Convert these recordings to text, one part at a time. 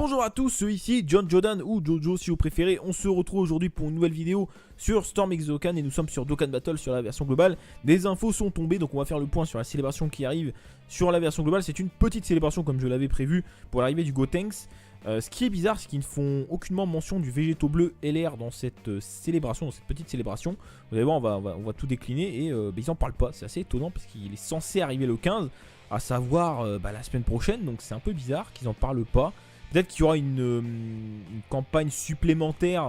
Bonjour à tous, ici John Jordan ou Jojo si vous préférez. On se retrouve aujourd'hui pour une nouvelle vidéo sur Storm X Dokkan et nous sommes sur Dokkan Battle sur la version globale. Des infos sont tombées, donc on va faire le point sur la célébration qui arrive sur la version globale. C'est une petite célébration comme je l'avais prévu pour l'arrivée du Gotenks. Ce qui est bizarre, c'est qu'ils ne font aucunement mention du végétaux bleu LR dans cette célébration, dans cette petite célébration. Vous allez voir, on va tout décliner et ils n'en parlent pas. C'est assez étonnant parce qu'il est censé arriver le 15, à savoir la semaine prochaine. Donc c'est un peu bizarre qu'ils n'en parlent pas. Peut-être qu'il y aura une campagne supplémentaire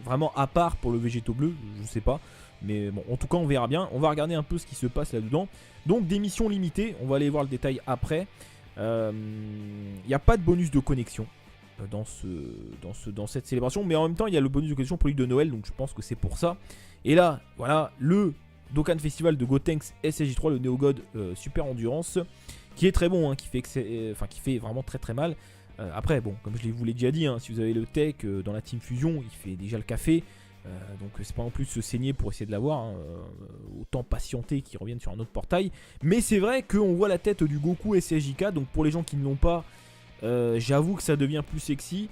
vraiment à part pour le végétaux bleu, je sais pas. Mais bon, en tout cas, on verra bien. On va regarder un peu ce qui se passe là-dedans. Donc, des missions limitées, on va aller voir le détail après. Il n'y a pas de bonus de connexion dans cette célébration. Mais en même temps, il y a le bonus de connexion pour l'île de Noël, donc je pense que c'est pour ça. Et là, voilà, le Dokkan Festival de Gotenks SSJ3, le Neo God Super Endurance, qui est très bon, hein, qui fait vraiment très très mal. Après, bon, comme je vous l'ai déjà dit, hein, si vous avez le tech dans la Team Fusion, il fait déjà le café. Donc c'est pas en plus se saigner pour essayer de l'avoir, hein, autant patienter qu'il revienne sur un autre portail. Mais c'est vrai qu'on voit la tête du Goku SSJK, donc pour les gens qui ne l'ont pas, j'avoue que ça devient plus sexy.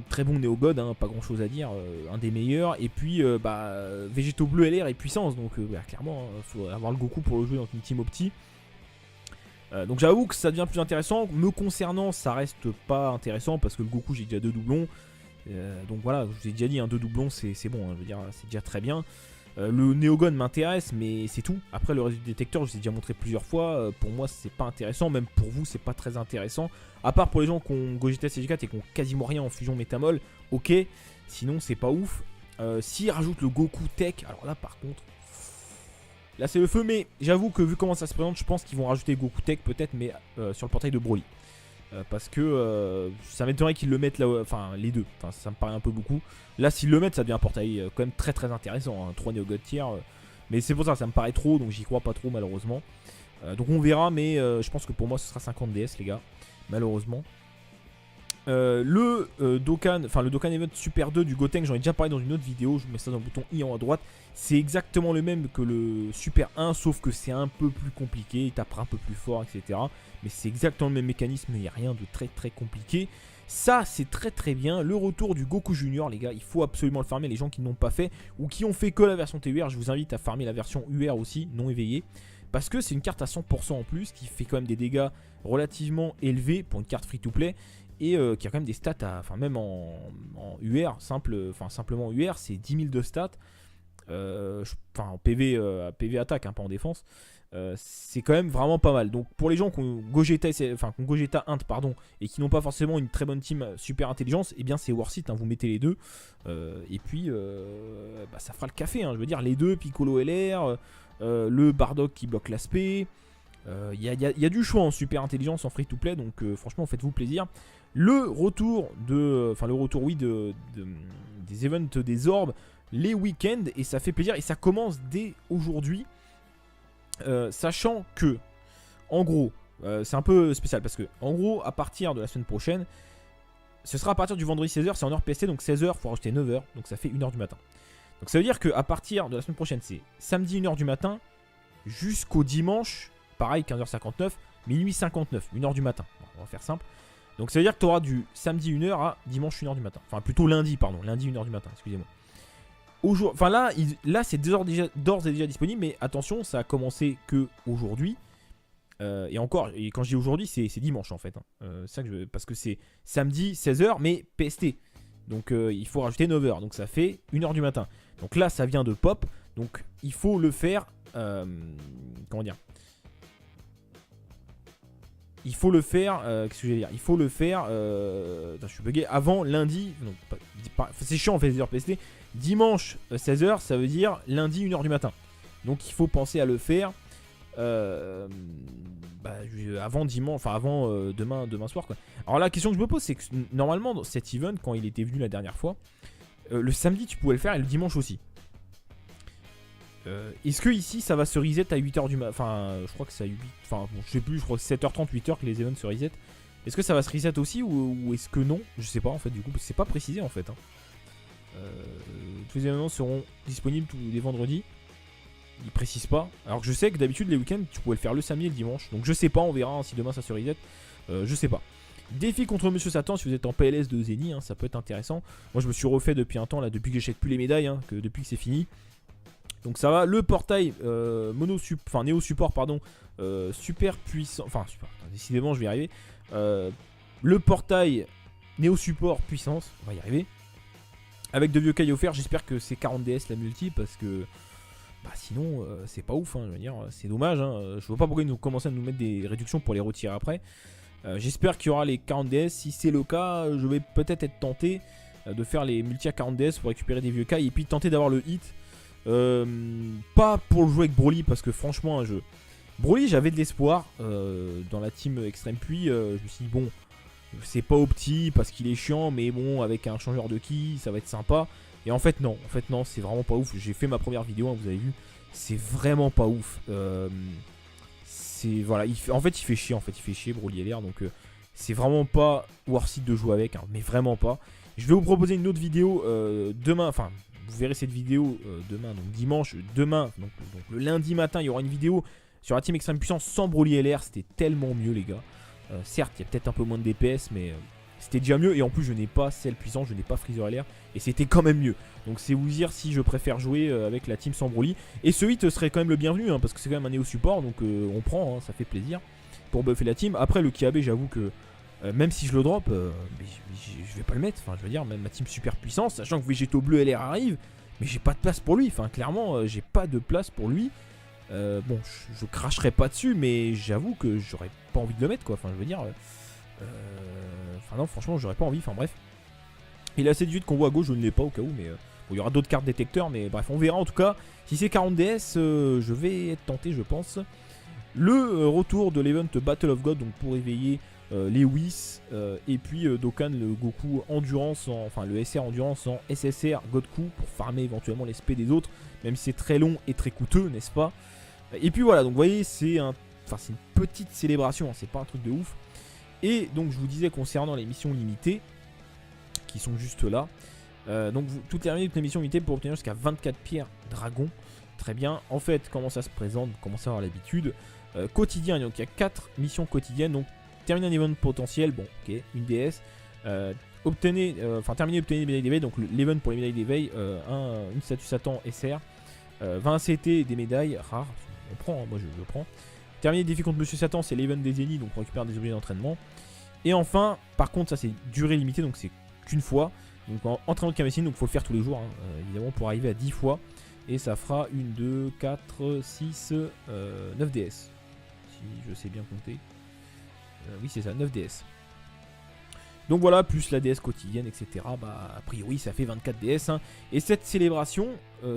Très bon Neo God, hein, pas grand chose à dire, un des meilleurs. Et puis végétaux bleu LR et puissance, donc clairement, il faut avoir le Goku pour le jouer dans une Team Opti. Donc j'avoue que ça devient plus intéressant. Me concernant, ça reste pas intéressant parce que le Goku, j'ai déjà 2 doublons. Donc voilà, je vous ai déjà dit, 2 doublons c'est bon, hein, je veux dire, c'est déjà très bien. Le Neogon m'intéresse, mais c'est tout. Après, le reste du détecteur, je vous ai déjà montré plusieurs fois. Pour moi, c'est pas intéressant, même pour vous, c'est pas très intéressant. À part pour les gens qui ont Gogeta SG4 et qui ont quasiment rien en fusion métamol, ok. Sinon, c'est pas ouf. S'ils rajoutent le Goku Tech, alors là, par contre. Là c'est le feu, mais j'avoue que vu comment ça se présente, je pense qu'ils vont rajouter Goku Tech peut-être, mais sur le portail de Broly. Parce que ça m'étonnerait qu'ils le mettent là, enfin les deux, enfin, ça me paraît un peu beaucoup. Là s'ils le mettent, ça devient un portail quand même très très intéressant, hein, 3 Neo God tier. Mais c'est pour ça, ça me paraît trop, donc j'y crois pas trop malheureusement. Donc on verra, mais je pense que pour moi ce sera 50 DS les gars, malheureusement. Le Dokkan Event Super 2 du Gotenks, j'en ai déjà parlé dans une autre vidéo, je vous mets ça dans le bouton i en haut à droite. C'est exactement le même que le Super 1, sauf que c'est un peu plus compliqué, il tapera un peu plus fort, etc. Mais c'est exactement le même mécanisme, il n'y a rien de très très compliqué. Ça c'est très très bien, le retour du Goku Junior les gars, il faut absolument le farmer, les gens qui ne l'ont pas fait ou qui ont fait que la version TUR, je vous invite à farmer la version UR aussi, non éveillée. Parce que c'est une carte à 100% en plus, qui fait quand même des dégâts relativement élevés pour une carte free to play. Et qui a quand même des stats, enfin même en UR, simplement UR, c'est 10 000 de stats. Enfin en PV, attaque, hein, pas en défense. C'est quand même vraiment pas mal. Donc pour les gens qui ont Gogeta, Int, pardon, et qui n'ont pas forcément une très bonne team super intelligence, et eh bien c'est worth it, hein, vous mettez les deux. Et puis ça fera le café, hein, je veux dire, les deux, Piccolo LR, le Bardock qui bloque l'aspect. Il y a du choix en super intelligence en free to play, donc franchement faites-vous plaisir. Le retour des events des orbes, les week-ends, et ça fait plaisir et ça commence dès aujourd'hui, sachant que en gros c'est un peu spécial parce que en gros à partir de la semaine prochaine, ce sera à partir du vendredi 16h, c'est en heure PST, donc 16h il faut rajouter 9h, donc ça fait 1h du matin. Donc ça veut dire qu'à partir de la semaine prochaine, c'est samedi 1h du matin jusqu'au dimanche, pareil 15h59, minuit 59, 1h du matin. Bon, on va faire simple. Donc ça veut dire que tu auras du samedi 1h à dimanche 1h du matin. Enfin plutôt lundi, pardon, lundi 1h du matin, excusez-moi. Enfin là c'est d'ores et déjà disponible, mais attention, ça a commencé que aujourd'hui. Et encore, et quand je dis aujourd'hui, c'est dimanche en fait. Hein. Ça que parce que c'est samedi 16h, mais PST. Donc il faut rajouter 9h, donc ça fait 1h du matin. Donc là ça vient de pop, donc il faut le faire, comment dire, il faut le faire, qu'est-ce que je vais dire, il faut le faire, je suis bugué, avant lundi, c'est chiant en fait les heures PST, dimanche 16h, ça veut dire lundi 1h du matin. Donc il faut penser à le faire avant dimanche, enfin avant demain soir quoi. Alors la question que je me pose, c'est que normalement dans cet event, quand il était venu la dernière fois, le samedi tu pouvais le faire et le dimanche aussi. Est-ce que ici ça va se reset à 8h du matin? Enfin je crois que c'est à 8, enfin bon, je sais plus, je crois que c'est 7h30, 8h que les events se reset. Est-ce que ça va se reset aussi ou est-ce que non? Je sais pas en fait, du coup c'est pas précisé en fait, hein. Tous les événements seront disponibles tous les vendredis. Ils précisent pas. Alors que je sais que d'habitude les week-ends tu pouvais le faire le samedi et le dimanche. Donc je sais pas, on verra, hein, si demain ça se reset. Je sais pas. Défi contre Monsieur Satan si vous êtes en PLS de Zeni, hein, ça peut être intéressant. Moi je me suis refait depuis un temps là, depuis que j'achète plus les médailles, hein, depuis que c'est fini. Donc ça va, le portail Néo Support, pardon, super puissant, enfin super, décidément je vais y arriver. Le portail Néo Support puissance, on va y arriver. Avec de vieux cailles offerts, j'espère que c'est 40 DS la multi parce que bah sinon c'est pas ouf, hein, je veux dire, c'est dommage. Hein, je vois pas pourquoi ils nous commencent à nous mettre des réductions pour les retirer après. J'espère qu'il y aura les 40 DS, si c'est le cas, je vais peut-être être tenté de faire les multi à 40 DS pour récupérer des vieux cailles et puis tenter d'avoir le hit. Pas pour le jouer avec Broly parce que franchement un jeu Broly j'avais de l'espoir dans la team Extreme Puits. Je me suis dit bon c'est pas opti parce qu'il est chiant mais bon avec un changeur de ki ça va être sympa. Et en fait non c'est vraiment pas ouf. J'ai fait ma première vidéo, hein, vous avez vu, c'est vraiment pas ouf. Voilà, en fait il fait chier Broly LR, donc c'est vraiment pas worth it de jouer avec, hein, mais vraiment pas. Je vais vous proposer une autre vidéo demain, enfin vous verrez cette vidéo demain, donc dimanche, demain, donc le lundi matin, il y aura une vidéo sur la team Extrême Puissance sans Broly LR. C'était tellement mieux les gars. Certes, il y a peut-être un peu moins de DPS, mais c'était déjà mieux. Et en plus, je n'ai pas Cell Puissance, je n'ai pas Freezer LR, et c'était quand même mieux. Donc c'est vous dire si je préfère jouer avec la team sans Broly. Et ce hit serait quand même le bienvenu, hein, parce que c'est quand même un Néo Support, donc on prend, hein, ça fait plaisir pour buffer la team. Après, le Kiabe, j'avoue que même si je le drop, je vais pas le mettre. Enfin, je veux dire, même ma team super puissance, sachant que Végéto Bleu LR arrive, mais j'ai pas de place pour lui. Enfin, clairement, j'ai pas de place pour lui. Bon, je cracherai pas dessus, mais j'avoue que j'aurais pas envie de le mettre, quoi. Enfin, je veux dire, enfin non, franchement, j'aurais pas envie. Enfin, bref. Et la C18 qu'on voit à gauche, je ne l'ai pas au cas où, mais bon, il y aura d'autres cartes détecteurs, mais bref, on verra en tout cas. Si c'est 40 DS, je vais être tenté, je pense. Le retour de l'event Battle of God, donc pour éveiller les Whis, et puis Dokkan, le Goku Endurance, enfin le SR Endurance en SSR Godku pour farmer éventuellement les SP des autres, même si c'est très long et très coûteux, n'est-ce pas? Et puis voilà, donc vous voyez, c'est une petite célébration, hein, c'est pas un truc de ouf. Et donc je vous disais concernant les missions limitées, qui sont juste là, donc toutes les missions limitées pour obtenir jusqu'à 24 pierres dragon. Très bien, en fait, comment ça se présente, vous commencez à avoir l'habitude. Quotidien, donc il y a 4 missions quotidiennes, donc terminer un event potentiel, bon ok, une DS, terminer obtenir des médailles d'éveil, donc l'event pour les médailles d'éveil, une statue Satan SR, 20 CT des médailles rares, on prend, hein, moi je le prends. Terminer le défi contre Monsieur Satan, c'est l'event des Zeni, donc on récupère des objets d'entraînement. Et enfin, par contre, ça c'est durée limitée, donc c'est qu'une fois, donc en entraînement de Kamessine, donc il faut le faire tous les jours, hein, évidemment, pour arriver à 10 fois. Et ça fera 1, 2, 4, 6, 9 DS. Si je sais bien compter. Oui, c'est ça, 9 DS. Donc voilà, plus la DS quotidienne, etc. Bah, a priori, ça fait 24 DS. Hein. Et cette célébration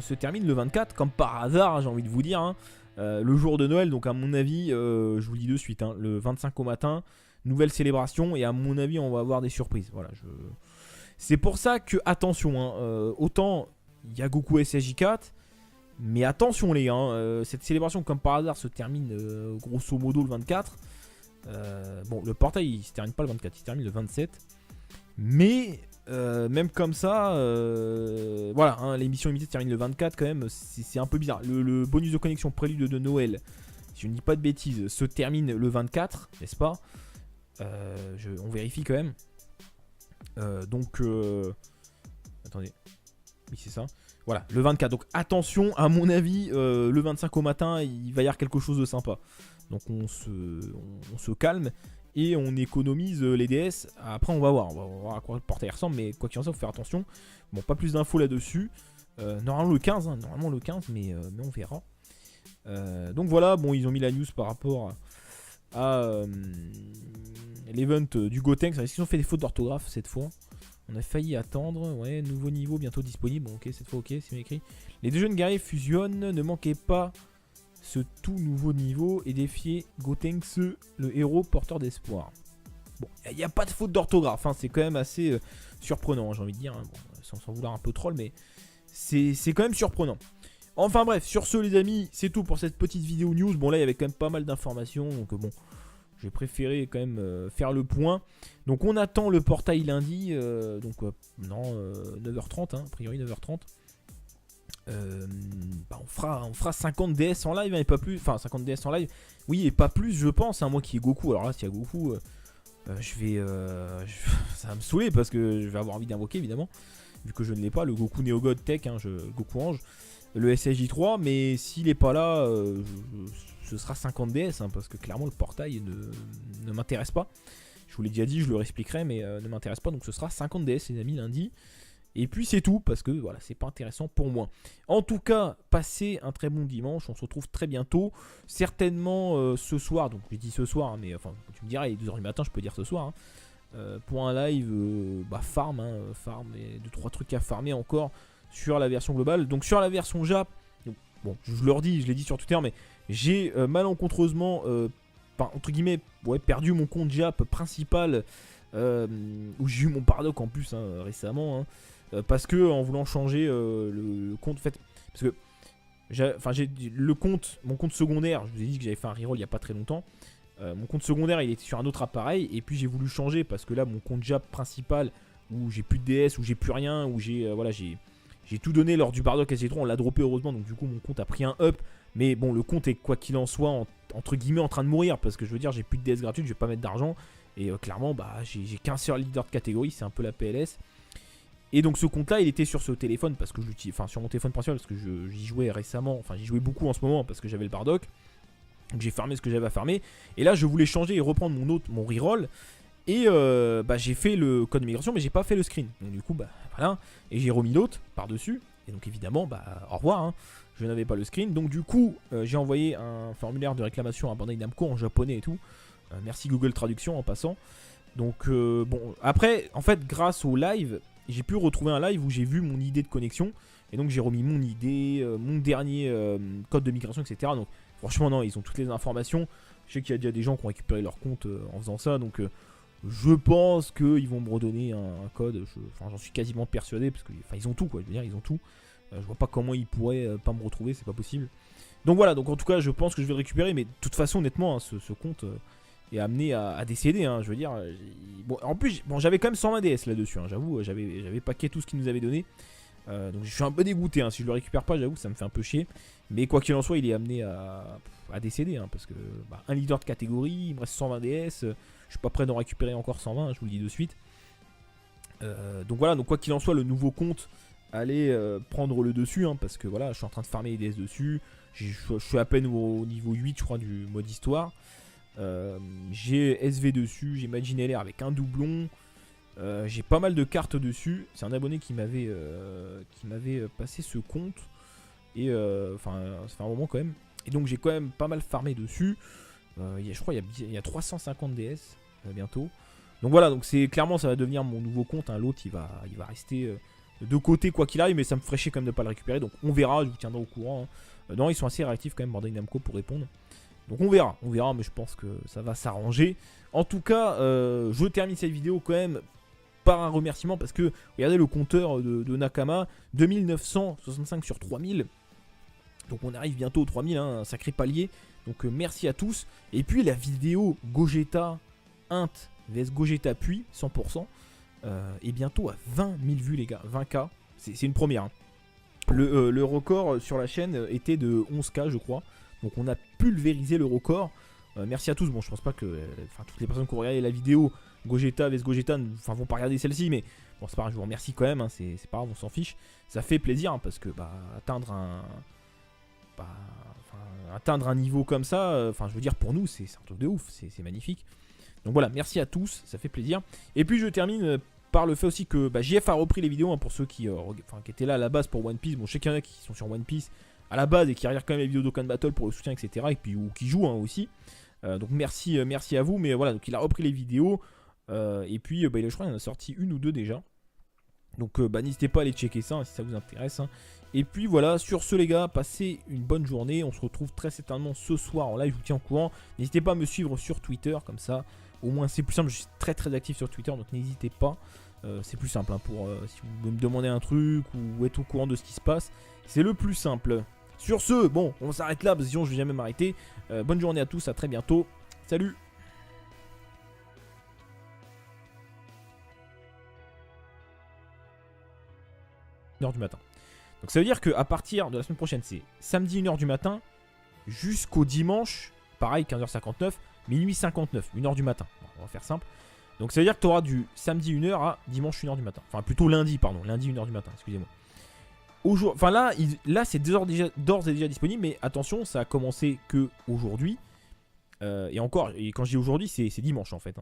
se termine le 24, comme par hasard, j'ai envie de vous dire. Hein. Le jour de Noël, donc à mon avis, je vous le dis de suite, hein, le 25 au matin, nouvelle célébration. Et à mon avis, on va avoir des surprises. Voilà, c'est pour ça que, attention, hein, autant il y a Goku SSJ4. Mais attention les gars, cette célébration comme par hasard se termine grosso modo le 24. Bon, le portail il se termine pas le 24, il se termine le 27. Mais même comme ça, voilà, hein, l'émission limitée se termine le 24 quand même, c'est un peu bizarre. Le bonus de connexion prélude de Noël, si je ne dis pas de bêtises, se termine le 24, n'est-ce pas? On vérifie quand même. Attendez, oui c'est ça. Voilà, le 24. Donc attention, à mon avis, le 25 au matin, il va y avoir quelque chose de sympa. Donc on se calme et on économise les DS. Après, on va voir à quoi le portail ressemble, mais quoi qu'il en soit, il faut faire attention. Bon, pas plus d'infos là-dessus. Normalement le 15, hein, mais on verra. Donc voilà, bon, ils ont mis la news par rapport à l'event du Gotenks. Est-ce qu'ils ont fait des fautes d'orthographe cette fois? On a failli attendre, ouais, nouveau niveau bientôt disponible, bon ok, cette fois ok, c'est bien écrit. Les deux jeunes guerriers fusionnent, ne manquez pas ce tout nouveau niveau et défiez Gotenks, le héros porteur d'espoir. Bon, il n'y a pas de faute d'orthographe, hein, c'est quand même assez surprenant, j'ai envie de dire, hein, bon, sans vouloir un peu troll, mais c'est quand même surprenant. Enfin bref, sur ce les amis, c'est tout pour cette petite vidéo news. Bon là, il y avait quand même pas mal d'informations, donc bon... J'ai préféré quand même faire le point. Donc on attend le portail lundi. Non, 9h30, hein, a priori 9h30. Bah on fera 50 DS en live, hein, et pas plus. Enfin 50 DS en live. Oui, et pas plus je pense, hein, moi qui est Goku. Alors là, s'il y a Goku, ça va me saouler parce que je vais avoir envie d'invoquer évidemment, vu que je ne l'ai pas, le Goku Neo God Tech, hein, Goku Ange, le SSJ3, mais s'il est pas là, ce sera 50 DS, hein, parce que clairement le portail ne m'intéresse pas. Je vous l'ai déjà dit, je le réexpliquerai, mais ne m'intéresse pas, donc ce sera 50 DS les amis lundi. Et puis c'est tout, parce que voilà, c'est pas intéressant pour moi. En tout cas, passez un très bon dimanche, on se retrouve très bientôt. Certainement ce soir, donc je dis ce soir, hein, mais enfin, tu me diras, il est 2h du matin, je peux dire ce soir. Hein, pour un live farm, farm, et 2-3 trucs à farmer encore sur la version globale. Donc sur la version Jap, bon, je leur dis, je l'ai dit sur Twitter, mais j'ai malencontreusement, entre guillemets, perdu mon compte Jap principal, où j'ai eu mon Bardock en plus récemment. Hein. Parce que en voulant changer le compte, en fait, parce que j'ai mon compte secondaire, je vous ai dit que j'avais fait un reroll il n'y a pas très longtemps. Mon compte secondaire il était sur un autre appareil, et puis j'ai voulu changer parce que là mon compte Jap principal, où j'ai plus de DS, où j'ai plus rien, où j'ai tout donné lors du Bardock SG3, on l'a droppé heureusement, donc du coup mon compte a pris un up. Mais bon, le compte est quoi qu'il en soit entre guillemets en train de mourir, parce que je veux dire, j'ai plus de DS gratuite, je vais pas mettre d'argent. Et clairement, j'ai qu'un seul leader de catégorie, c'est un peu la PLS. Et donc ce compte là il était sur ce téléphone parce que je l'utilise, enfin sur mon téléphone principal parce que j'y jouais récemment, enfin j'y jouais beaucoup en ce moment parce que j'avais le Bardock. Donc j'ai farmé ce que j'avais à farmer. Et là je voulais changer et reprendre mon reroll. Et j'ai fait le code de migration mais j'ai pas fait le screen. Donc du coup voilà. Et j'ai remis l'autre par dessus. Et donc évidemment au revoir, hein. Je n'avais pas le screen. Donc du coup j'ai envoyé un formulaire de réclamation à Bandai Namco en japonais et tout. Merci Google Traduction en passant. Donc bon, après en fait grâce au live, j'ai pu retrouver un live où j'ai vu mon ID de connexion. Et donc j'ai remis mon ID, mon dernier code de migration, etc. Donc franchement non, ils ont toutes les informations. Je sais qu'il y a déjà des gens qui ont récupéré leur compte en faisant ça. Donc je pense qu'ils vont me redonner un code. J'en suis quasiment persuadé. Parce que ils ont tout quoi, je veux dire, ils ont tout. Je vois pas comment ils pourraient pas me retrouver, c'est pas possible. Donc voilà, donc en tout cas je pense que je vais le récupérer. Mais de toute façon honnêtement, hein, ce compte... est amené à décéder, hein, je veux dire. Bon, en plus, j'avais quand même 120 DS là-dessus, hein, j'avoue, j'avais paqué tout ce qu'ils nous avaient donné. Donc je suis un peu dégoûté, hein, si je le récupère pas, j'avoue, ça me fait un peu chier. Mais quoi qu'il en soit, il est amené à décéder, hein, parce que un leader de catégorie, il me reste 120 DS, je suis pas prêt d'en récupérer encore 120, je vous le dis de suite. Donc voilà, donc quoi qu'il en soit, le nouveau compte allait prendre le dessus, hein, parce que voilà, je suis en train de farmer les DS dessus. Je suis à peine au niveau 8, je crois, du mode histoire. J'ai SV dessus, j'ai Magin LR avec un doublon, j'ai pas mal de cartes dessus. C'est un abonné qui m'avait passé ce compte. Et ça fait un moment quand même. Et donc j'ai quand même pas mal farmé dessus. Je crois qu'il y a 350 DS bientôt. Donc voilà, donc clairement ça va devenir mon nouveau compte, hein. L'autre il va rester de côté quoi qu'il arrive, mais ça me ferait chier quand même de pas le récupérer. Donc on verra, je vous tiendrai au courant, hein. Non, ils sont assez réactifs quand même, Bandai Namco, pour répondre. Donc on verra, mais je pense que ça va s'arranger. En tout cas, je termine cette vidéo quand même par un remerciement, parce que regardez le compteur de Nakama, 2965 sur 3000. Donc on arrive bientôt aux 3000, hein, un sacré palier. Donc merci à tous. Et puis la vidéo Gogeta Int vs Gogeta Puy 100% est bientôt à 20 000 vues les gars, 20K. C'est une première, hein. Le record sur la chaîne était de 11K je crois. Donc on a pulvérisé le record. Merci à tous. Bon, je pense pas que toutes les personnes qui ont regardé la vidéo Gogeta vs Gogeta vont pas regarder celle-ci, mais bon, c'est pas grave, je vous remercie quand même, hein, c'est pas grave, on s'en fiche. Ça fait plaisir, hein, parce que atteindre un niveau comme ça, je veux dire, pour nous c'est un truc de ouf, c'est magnifique. Donc voilà, merci à tous, ça fait plaisir. Et puis je termine par le fait aussi que JF a repris les vidéos, hein, pour ceux qui étaient là à la base pour One Piece. Bon, je sais qu'il y en a qui sont sur One Piece à la base et qui regardent quand même les vidéos d'Okan Battle pour le soutien, etc. Et puis ou qui jouent, hein, aussi. Donc merci à vous. Mais voilà, donc il a repris les vidéos. Et puis je crois qu'il en a sorti une ou deux déjà. Donc n'hésitez pas à aller checker ça, hein, si ça vous intéresse, hein. Et puis voilà, sur ce les gars, passez une bonne journée. On se retrouve très certainement ce soir en live, je vous tiens au courant. N'hésitez pas à me suivre sur Twitter, comme ça au moins c'est plus simple. Je suis très très actif sur Twitter, donc n'hésitez pas. C'est plus simple, hein, pour si vous voulez me demander un truc ou être au courant de ce qui se passe. C'est le plus simple. Sur ce, bon, on s'arrête là, parce que sinon je vais jamais m'arrêter. Bonne journée à tous, à très bientôt. Salut! 1h du matin. Donc ça veut dire qu'à partir de la semaine prochaine, c'est samedi 1h du matin jusqu'au dimanche, pareil 15h59, minuit 59, 1h du matin. Bon, on va faire simple. Donc ça veut dire que tu auras du samedi 1h à dimanche 1h du matin. Enfin plutôt lundi, pardon, lundi 1h du matin, excusez-moi. Enfin là c'est d'ores et déjà disponible, mais attention, ça a commencé que aujourd'hui. Et encore, et quand je dis aujourd'hui, c'est dimanche en fait.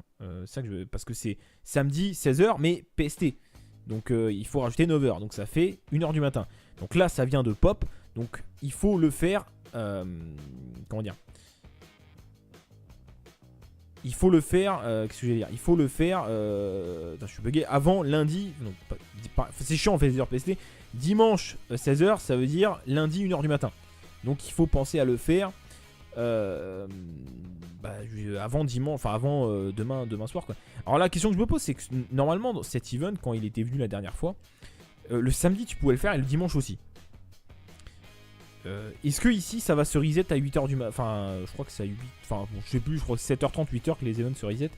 Ça que parce que c'est samedi 16h, mais PST. Donc il faut rajouter 9h, donc ça fait 1h du matin. Donc là ça vient de pop, donc il faut le faire. Comment dire? Il faut le faire. Qu'est-ce que je vais dire? Il faut le faire. Attends, je suis bugué. Avant lundi. C'est chiant en fait les heures PST. Dimanche 16h, ça veut dire lundi 1h du matin. Donc il faut penser à le faire. Avant dimanche, enfin avant demain soir quoi. Alors la question que je me pose, c'est que normalement dans cet event, quand il était venu la dernière fois, le samedi tu pouvais le faire et le dimanche aussi. Est-ce que ici ça va se reset à 8h du matin? Enfin je crois que c'est à 8. Enfin bon, je sais plus, je crois que c'est 7h30, 8h que les events se reset.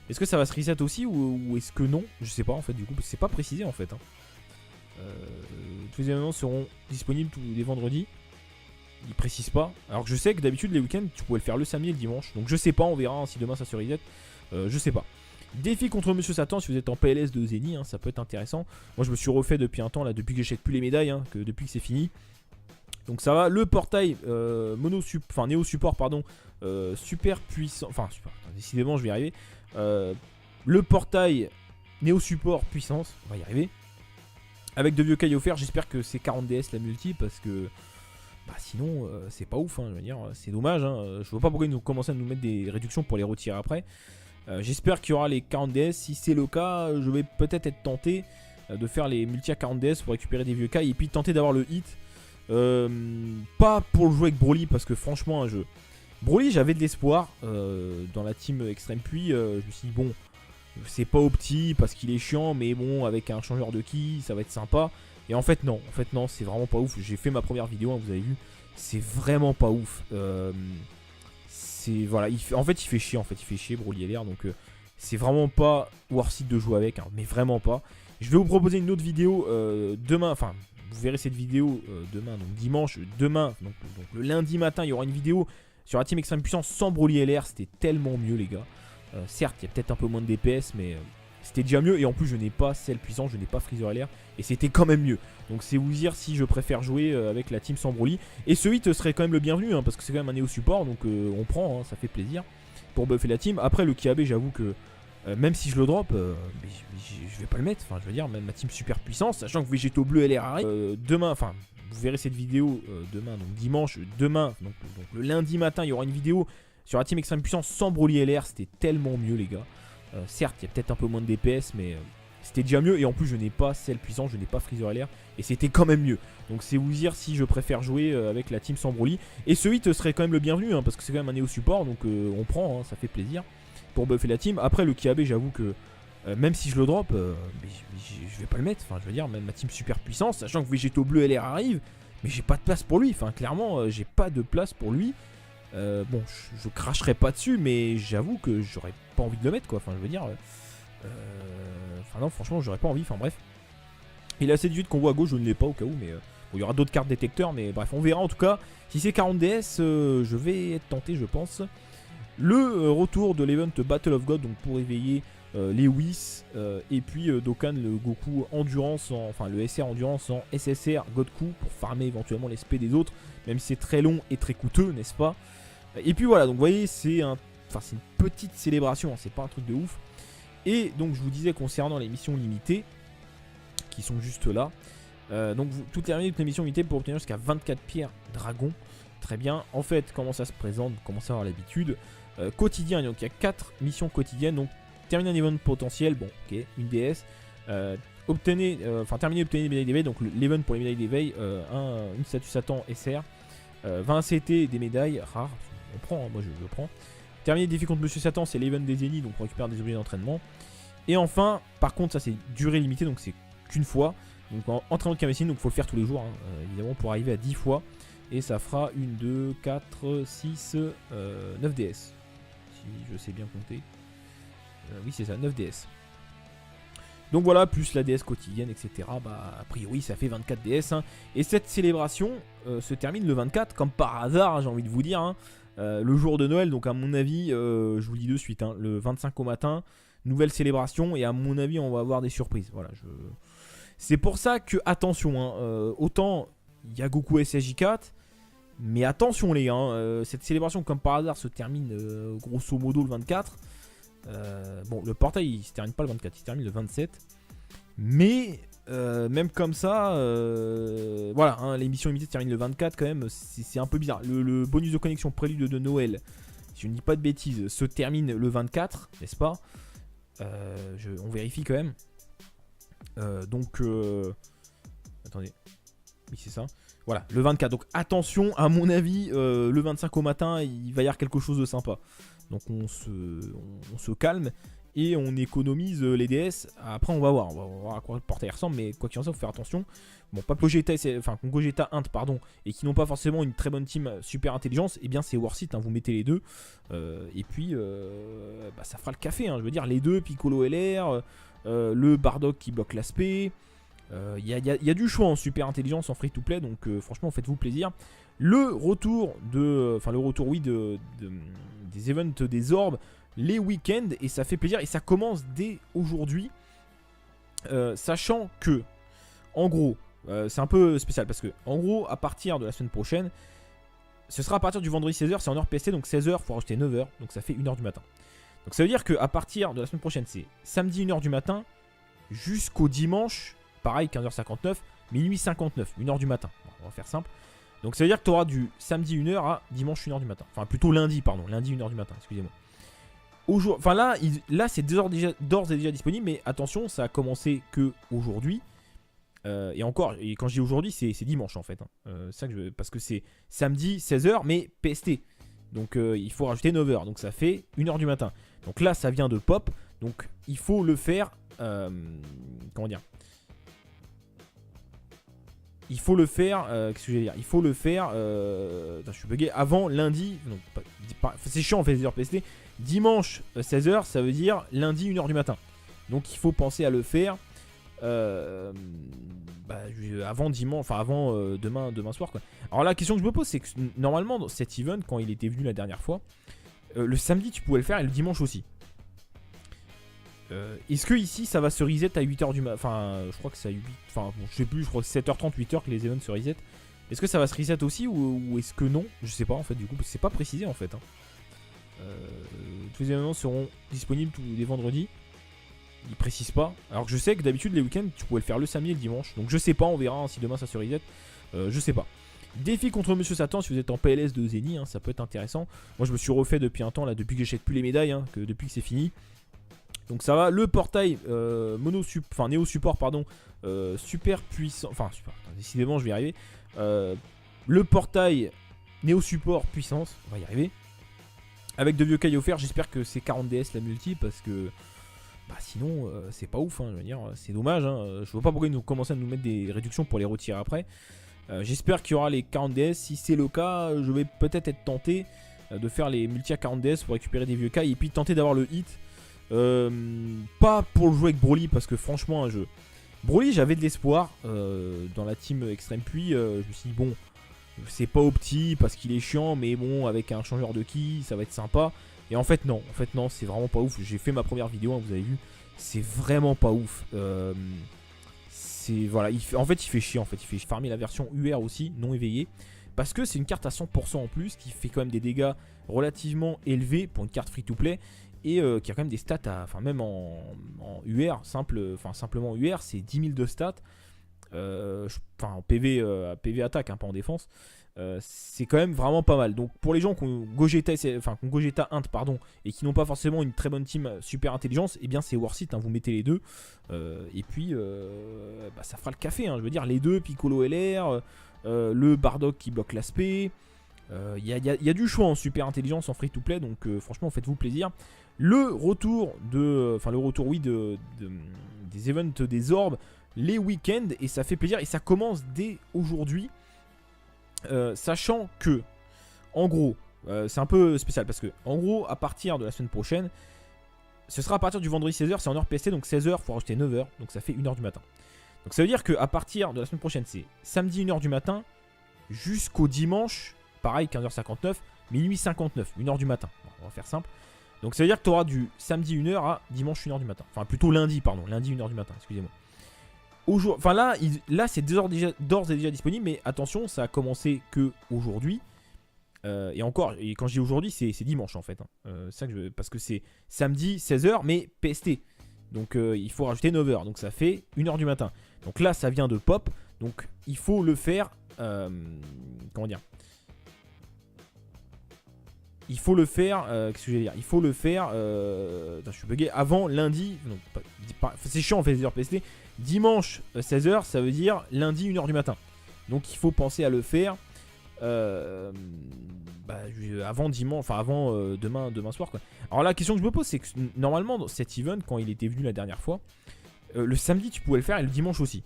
Est-ce que ça va se reset aussi ou est-ce que non? Je sais pas en fait du coup, parce que c'est pas précisé en fait. Tous les événements seront disponibles tous les vendredis. Ils précisent pas. Alors que je sais que d'habitude les week-ends tu pouvais le faire le samedi et le dimanche. Donc je sais pas, on verra hein, si demain ça se reset. Je sais pas. Défi contre Monsieur Satan si vous êtes en PLS de Zeni, hein, ça peut être intéressant. Moi je me suis refait depuis un temps là, depuis que j'achète plus les médailles, hein, que depuis que c'est fini. Donc ça va. Le portail Néo Support pardon, super puissant. Enfin super. Décidément je vais y arriver. Le portail Néo Support puissance, on va y arriver. Avec de vieux cailles offerts. J'espère que c'est 40 DS la multi parce que sinon c'est pas ouf, hein, je veux dire, c'est dommage, hein. Je vois pas pourquoi ils nous commencent à nous mettre des réductions pour les retirer après. J'espère qu'il y aura les 40 DS, si c'est le cas, je vais peut-être être tenté de faire les multi à 40 DS pour récupérer des vieux cailles et puis tenter d'avoir le hit. Pas pour le jouer avec Broly parce que franchement un jeu. Broly j'avais de l'espoir dans la team Extreme Puis, je me suis dit bon, c'est pas opti parce qu'il est chiant, mais bon avec un changeur de ki ça va être sympa. Et en fait non, c'est vraiment pas ouf. J'ai fait ma première vidéo, hein, vous avez vu, c'est vraiment pas ouf. Voilà, en fait il fait chier Broly LR, donc c'est vraiment pas worth it de jouer avec, hein, mais vraiment pas. Je vais vous proposer une autre vidéo demain, enfin vous verrez cette vidéo demain, donc dimanche, demain, donc le lundi matin il y aura une vidéo sur la team Extreme Puissance sans Broly LR, c'était tellement mieux les gars. Certes il y a peut-être un peu moins de DPS, mais c'était déjà mieux, et en plus je n'ai pas Cell puissant, je n'ai pas Freezer LR, et c'était quand même mieux. Donc c'est vous dire si je préfère jouer avec la team sans Broly. Et ce hit serait quand même le bienvenu, hein, parce que c'est quand même un Néo Support, donc on prend, hein, ça fait plaisir pour buffer la team. Après le Kiabe, j'avoue que même si je le drop, je vais pas le mettre, enfin je veux dire, même ma team super puissance, sachant que Végéto Bleu LR arrive. Demain, enfin vous verrez cette vidéo demain, donc dimanche, demain, donc le lundi matin il y aura une vidéo sur la team Extreme Puissance sans Broly LR, c'était tellement mieux les gars. Certes il y a peut-être un peu moins de DPS, mais c'était déjà mieux, et en plus je n'ai pas Cell puissant, je n'ai pas Freezer LR, et c'était quand même mieux. Donc c'est vous dire si je préfère jouer avec la team sans Broly. Et ce hit serait quand même le bienvenu, hein, parce que c'est quand même un Néo Support, donc on prend, hein, ça fait plaisir pour buffer la team. Après le Kiabe, j'avoue que même si je le drop, je vais pas le mettre, enfin je veux dire, même ma team super puissance, sachant que Végéto Bleu LR arrive, mais j'ai pas de place pour lui, enfin clairement j'ai pas de place pour lui. Bon, je cracherai pas dessus, mais j'avoue que j'aurais pas envie de le mettre quoi, enfin je veux dire. Enfin non, franchement j'aurais pas envie, enfin bref. Il a assez de vite qu'on voit à gauche, je ne l'ai pas au cas où, mais bon, il y aura d'autres cartes détecteurs, mais bref, on verra en tout cas. Si c'est 40 DS, je vais être tenté je pense. Le retour de l'event Battle of God, donc pour éveiller les Whis, et puis Dokkan, le Goku Endurance, enfin le SR Endurance en SSR Godku, pour farmer éventuellement les SP des autres, même si c'est très long et très coûteux, n'est-ce pas? Et puis voilà, donc vous voyez, c'est une petite célébration, hein, c'est pas un truc de ouf. Et donc je vous disais concernant les missions limitées, qui sont juste là, donc toutes les missions limitées pour obtenir jusqu'à 24 pierres dragon. Très bien, en fait comment ça se présente, vous commencez à avoir l'habitude. Quotidien, donc il y a 4 missions quotidiennes, donc terminer un event potentiel, bon ok, une DS, terminer obtenir des médailles d'éveil, donc l'event pour les médailles d'éveil, une statue Satan SR, 20 CT des médailles rares, on prend, hein, moi je le prends. Terminer le défi contre Monsieur Satan, c'est l'event des Zeni, donc on récupère des objets d'entraînement. Et enfin, par contre, ça c'est durée limitée, donc c'est qu'une fois. Donc en entraînement de Kamessine, donc il faut le faire tous les jours, hein, évidemment, pour arriver à 10 fois. Et ça fera 1, 2, 4, 6, 9 DS. Si je sais bien compter. Oui, c'est ça, 9 DS. Donc voilà, plus la DS quotidienne, etc. Bah, a priori, ça fait 24 DS. Hein. Et cette célébration se termine le 24, comme par hasard, j'ai envie de vous dire. Hein. Le jour de Noël, donc à mon avis, je vous le dis de suite, hein, le 25 au matin, nouvelle célébration, et à mon avis on va avoir des surprises. Voilà, c'est pour ça que attention, hein, autant il y a Goku SSJ4, mais attention les gars, hein, cette célébration comme par hasard se termine grosso modo le 24. Bon, le portail il se termine pas le 24, il se termine le 27. Mais même comme ça, voilà, hein, l'émission limitée se termine le 24 quand même, c'est un peu bizarre. Le bonus de connexion prélude de Noël, si je ne dis pas de bêtises, se termine le 24, n'est-ce pas? On vérifie quand même. Donc, attendez, oui c'est ça. Voilà, le 24. Donc attention, à mon avis, le 25 au matin, il va y avoir quelque chose de sympa. Donc on se calme et on économise les DS. Après on va voir à quoi le portail ressemble, mais quoi qu'il en soit, il faut faire attention. Bon, pas Gogeta, enfin Gogeta Int, pardon, et qui n'ont pas forcément une très bonne team super intelligence, et eh bien c'est worth it, hein, vous mettez les deux. Et puis bah, ça fera le café, hein, je veux dire, les deux, Piccolo LR, le Bardock qui bloque l'aspect. Il y a du choix en super intelligence, en free to play, donc franchement faites-vous plaisir. Le retour oui des events des orbes, les week-ends, et ça fait plaisir, et ça commence dès aujourd'hui, sachant que en gros c'est un peu spécial parce que en gros à partir de la semaine prochaine, ce sera à partir du vendredi 16h, c'est en heure PST, donc 16h il faut rajouter 9h, donc ça fait 1h du matin. Donc ça veut dire qu'à partir de la semaine prochaine, c'est samedi 1h du matin jusqu'au dimanche, pareil 15h59, minuit 59, 1h du matin. Bon, on va faire simple. Donc ça veut dire que tu auras du samedi 1h à dimanche 1h du matin. Enfin plutôt lundi, pardon, lundi 1h du matin, excusez-moi. Enfin là c'est d'ores et déjà disponible, mais attention, ça a commencé que aujourd'hui. Et encore, et quand je dis aujourd'hui, c'est dimanche en fait. Hein. Parce que c'est samedi 16h, mais PST. Donc il faut rajouter 9h, donc ça fait 1h du matin. Donc là ça vient de pop, donc il faut le faire, comment dire, il faut le faire, qu'est-ce que je vais dire, il faut le faire, je suis bugué, avant lundi, c'est chiant en fait les heures PST, dimanche 16h, ça veut dire lundi 1h du matin. Donc il faut penser à le faire avant dimanche, enfin avant demain soir quoi. Alors la question que je me pose, c'est que normalement dans cet event, quand il était venu la dernière fois, le samedi tu pouvais le faire et le dimanche aussi. Est-ce que ici ça va se reset à 8h du matin? Enfin je crois que c'est à 8, enfin bon, je sais plus, je crois que c'est 7h30, 8h que les events se reset. Est-ce que ça va se reset aussi ou est-ce que non? Je sais pas en fait du coup, parce que c'est pas précisé en fait, hein. Tous les événements seront disponibles tous les vendredis. Ils précisent pas. Alors que je sais que d'habitude les week-ends tu pouvais le faire le samedi et le dimanche. Donc je sais pas, on verra hein, si demain ça se reset. Je sais pas. Défi contre Monsieur Satan si vous êtes en PLS de Zeni, hein, ça peut être intéressant. Moi je me suis refait depuis un temps là, depuis que j'achète plus les médailles, hein, depuis que c'est fini. Donc ça va. Le portail Néo Support pardon, super puissant. Enfin super. Décidément je vais y arriver. Le portail Néo Support puissance, on va y arriver. Avec de vieux cailles offerts, j'espère que c'est 40 DS la multi parce que bah sinon c'est pas ouf, hein, je veux dire, c'est dommage, hein. Je vois pas pourquoi ils nous commencent à nous mettre des réductions pour les retirer après. J'espère qu'il y aura les 40 DS, si c'est le cas, je vais peut-être être tenté de faire les multi à 40 DS pour récupérer des vieux cailles et puis tenter d'avoir le hit. Pas pour le jouer avec Broly parce que franchement un jeu. Broly j'avais de l'espoir dans la team Extreme Puits, je me suis dit bon, c'est pas opti parce qu'il est chiant, mais bon avec un changeur de ki ça va être sympa. Et en fait non, c'est vraiment pas ouf. J'ai fait ma première vidéo, hein, vous avez vu, c'est vraiment pas ouf. Voilà, il fait chier en fait. Il fait farmer la version UR aussi, non éveillée. Parce que c'est une carte à 100% en plus qui fait quand même des dégâts relativement élevés pour une carte free to play. Et qui a quand même des stats enfin même en UR, simplement UR, c'est 10 000 de stats. Enfin en PV attaque, hein, pas en défense. C'est quand même vraiment pas mal. Donc pour les gens qui ont Gogeta Int pardon, et qui n'ont pas forcément une très bonne team super intelligence, et eh bien c'est worth it, hein, vous mettez les deux. Et puis bah, ça fera le café, hein, je veux dire, les deux, Piccolo LR, le Bardock qui bloque l'aspect. Il y a du choix en super intelligence, en free to play, donc franchement faites-vous plaisir. Le retour des events des orbes, les week-ends, et ça fait plaisir, et ça commence dès aujourd'hui. Sachant que en gros c'est un peu spécial parce que en gros à partir de la semaine prochaine, ce sera à partir du vendredi 16h, c'est en heure PST, donc 16h il faut rajouter 9h, donc ça fait 1h du matin. Donc ça veut dire qu'à partir de la semaine prochaine, c'est samedi 1h du matin jusqu'au dimanche, pareil 15h59, minuit 59, 1h du matin. Bon, on va faire simple. Donc ça veut dire que tu auras du samedi 1h à dimanche 1h du matin. Enfin plutôt lundi, pardon. Lundi 1h du matin, excusez-moi. Enfin là c'est d'ores et déjà disponible, mais attention, ça a commencé que aujourd'hui. Et encore, et quand je dis aujourd'hui, c'est dimanche en fait. Ça que parce que c'est samedi 16h, mais PST. Donc il faut rajouter 9h. Donc ça fait 1h du matin. Donc là, ça vient de pop. Donc il faut le faire. Comment dire? Il faut le faire. Qu'est-ce que je vais dire? Il faut le faire. Attends, je suis bugué. Avant lundi. C'est chiant en fait les heures PST. Dimanche 16h, ça veut dire lundi 1h du matin. Donc il faut penser à le faire. Avant dimanche, enfin avant demain soir quoi. Alors la question que je me pose, c'est que normalement dans cet event, quand il était venu la dernière fois, le samedi tu pouvais le faire et le dimanche aussi.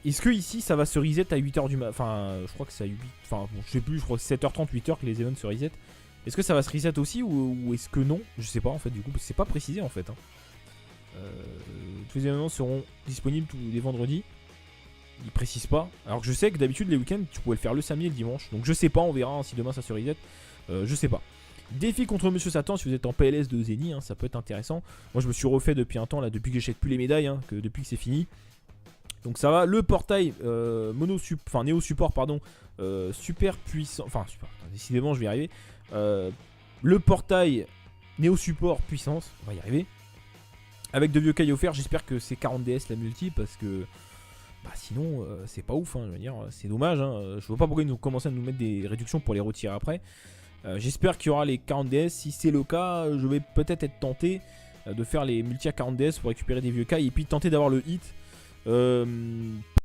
Est-ce que ici ça va se reset à 8h du matin? Enfin je crois que c'est à 8. Enfin bon, je sais plus, je crois que c'est 7h30, 8h que les events se reset. Est-ce que ça va se reset aussi ou est-ce que non? Je sais pas en fait du coup, c'est pas précisé en fait. Tous les événements seront disponibles tous les vendredis. Il précise pas. Alors que je sais que d'habitude les week-ends tu pouvais le faire le samedi et le dimanche. Donc je sais pas, on verra hein, si demain ça se reset. Je sais pas. Défi contre Monsieur Satan si vous êtes en PLS de Zeni, hein, ça peut être intéressant. Moi je me suis refait depuis un temps là, depuis que j'achète plus les médailles, hein, que depuis que c'est fini. Donc ça va. Le portail Néo Support pardon, super puissant. Enfin super. Décidément je vais y arriver. Le portail Néo Support puissance, on va y arriver. Avec de vieux cailles offerts, j'espère que c'est 40 DS la multi parce que sinon c'est pas ouf, hein, je veux dire, c'est dommage. Hein, je vois pas pourquoi ils nous commencent à nous mettre des réductions pour les retirer après. J'espère qu'il y aura les 40 DS. Si c'est le cas, je vais peut-être être tenté de faire les multi à 40 DS pour récupérer des vieux cailles et puis tenter d'avoir le hit.